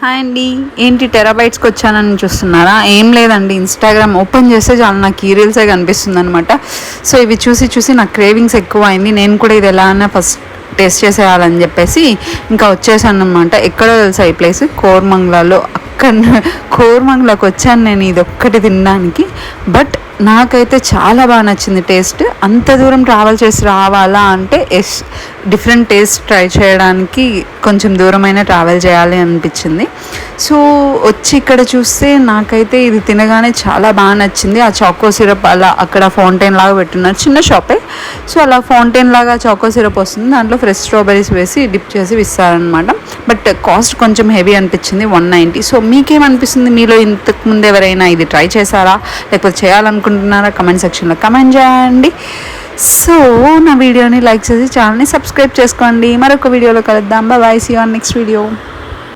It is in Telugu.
హాయ్ అండి, ఏంటి టెరాబైట్స్కి వచ్చానని చూస్తున్నారా? ఏం లేదండి, ఇన్స్టాగ్రామ్ ఓపెన్ చేస్తే చాలా నాకు ఈ రీల్సే కనిపిస్తుంది అనమాట. సో ఇవి చూసి చూసి నాకు క్రేవింగ్స్ ఎక్కువ అయింది. నేను కూడా ఇది ఎలా అన్నా ఫస్ట్ టేస్ట్ చేసేయాలని చెప్పేసి ఇంకా వచ్చేసాను అనమాట. ఎక్కడో తెలుసా ఈ ప్లేస్? కోరమంగళలో. అక్కడ కోరమంగళకి వచ్చాను నేను ఇది ఒక్కటి తినడానికి. బట్ నాకైతే చాలా బాగా నచ్చింది టేస్ట్. అంత దూరం ట్రావెల్ చేసి రావాలా అంటే డిఫరెంట్ టేస్ట్ ట్రై చేయడానికి కొంచెం దూరమైన ట్రావెల్ చేయాలి అనిపించింది. సో వచ్చి ఇక్కడ చూస్తే నాకైతే ఇది తినగానే చాలా బాగా నచ్చింది. ఆ చాకో సిరప్ అలా అక్కడ ఫౌంటైన్ లాగా పెట్టున్నారు, చిన్న షాపే. సో అలా ఫౌంటైన్ లాగా చాకో సిరప్ వస్తుంది, దాంట్లో ఫ్రెష్ స్ట్రాబెరీస్ వేసి డిప్ చేసి ఇస్తారనమాట. బట్ కాస్ట్ కొంచెం హెవీ అనిపించింది, 190. సో మీకేమనిపిస్తుంది? మీలో ఇంతకుముందు ఎవరైనా ఇది ట్రై చేశారా, లేకపోతే చేయాలనుకుంటున్నారా? కమెంట్ సెక్షన్లో కమెంట్ చేయండి. సో నా వీడియోని లైక్ చేసి ఛానల్ని సబ్స్క్రైబ్ చేసుకోండి. మరొక వీడియోలో కలుద్దాం. Bye, see you on next video.